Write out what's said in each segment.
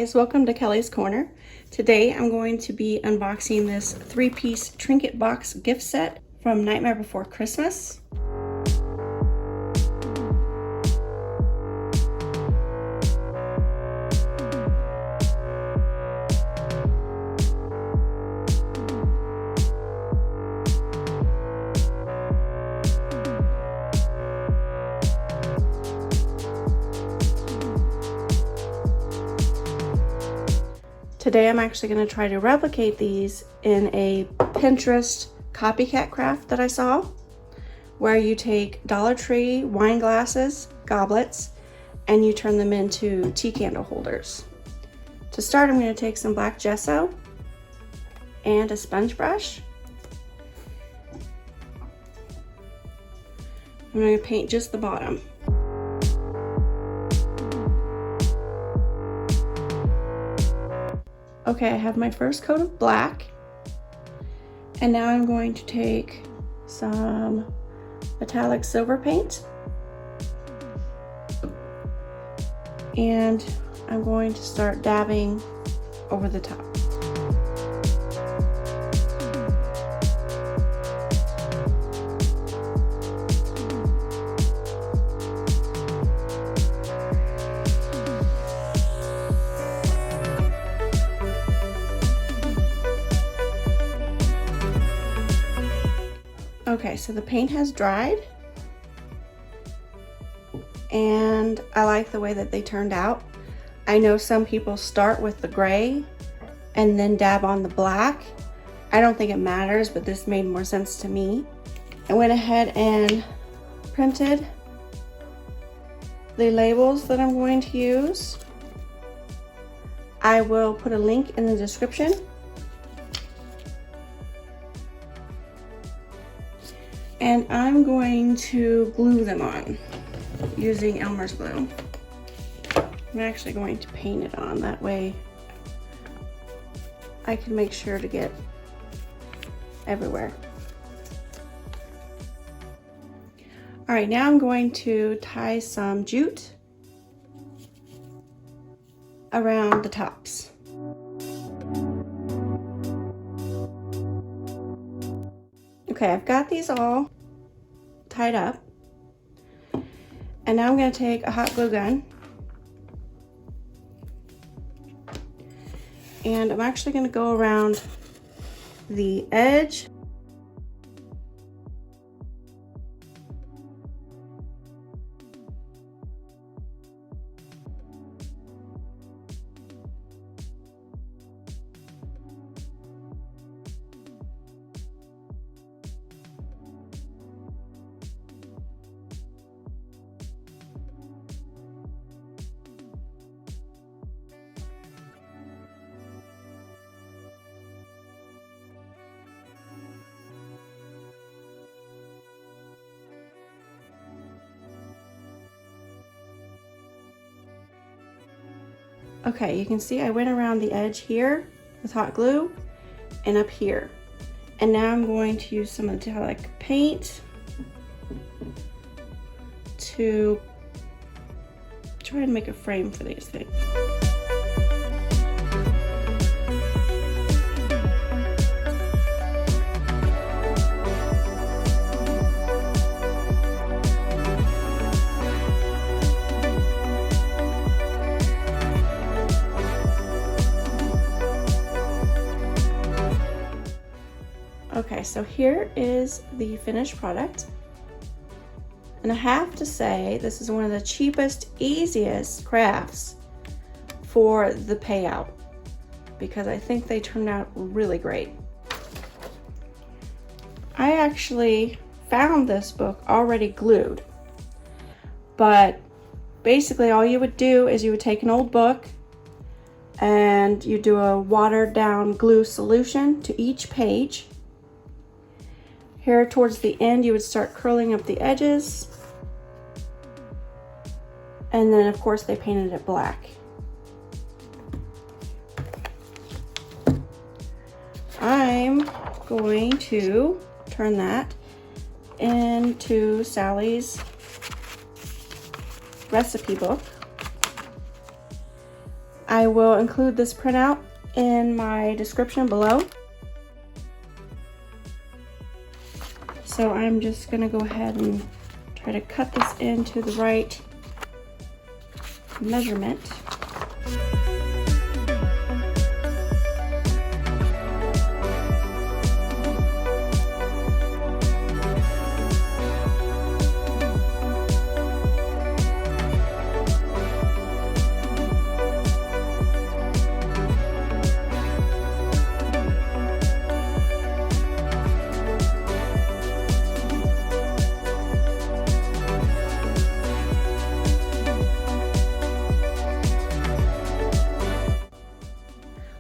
guys, welcome to Kelly's Corner. Today I'm going to be unboxing this 3-piece Trinket box gift set from Nightmare Before Christmas. Today I'm actually going to try to replicate these in a Pinterest copycat craft that I saw, where you take Dollar Tree wine glasses, goblets, and you turn them into tea candle holders. To start, I'm going to take some black gesso and a sponge brush. I'm going to paint just the bottom. Okay, I have my first coat of black, and now I'm going to take some metallic silver paint, and I'm going to start dabbing over the top. Okay, so the paint has dried, and I like the way that they turned out. I know some people start with the gray and then dab on the black. I don't think it matters, but this made more sense to me. I went ahead and printed the labels that I'm going to use. I will put a link in the description. And I'm going to glue them on using Elmer's glue. I'm actually going to paint it on, that way I can make sure to get everywhere. All right, now I'm going to tie some jute around the tops. Okay, I've got these all tied up, and now I'm going to take a hot glue gun, and I'm actually going to go around the edge . Okay, you can see I went around the edge here with hot glue and up here. And now I'm going to use some metallic paint to try and make a frame for these things. Okay, so here is the finished product. And I have to say, this is one of the cheapest, easiest crafts for the payout, because I think they turned out really great. I actually found this book already glued, but basically all you would do is you would take an old book and you do a watered down glue solution to each page. Here towards the end, you would start curling up the edges. And then of course they painted it black. I'm going to turn that into Sally's recipe book. I I will include this printout in my description below. So I'm just gonna go ahead and try to cut this into the right measurement.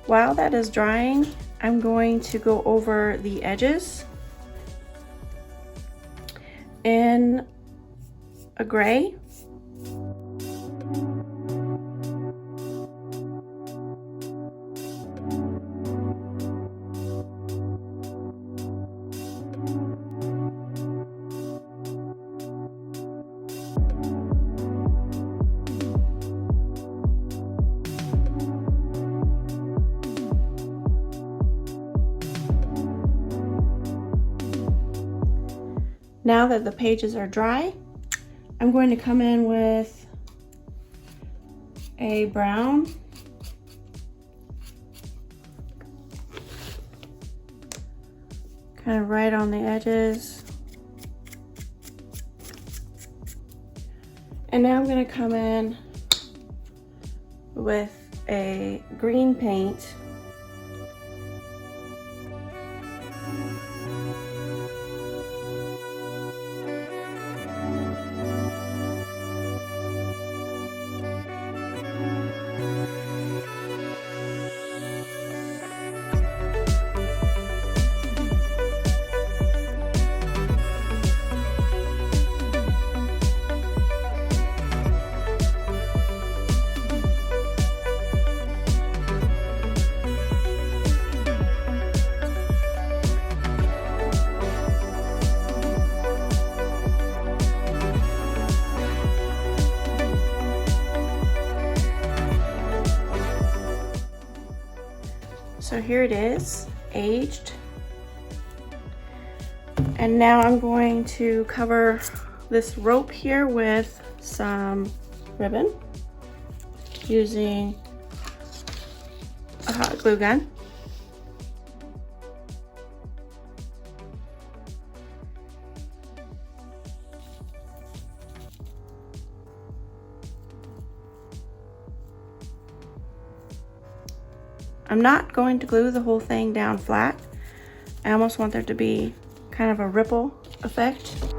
While that is drying, I'm going to go over the edges in a gray. Now that the pages are dry, I'm going to come in with a brown, kind of right on the edges. And now I'm going to come in with a green paint. So here it is, aged. And now I'm going to cover this rope here with some ribbon using a hot glue gun. I'm not going to glue the whole thing down flat. I almost want there to be kind of a ripple effect.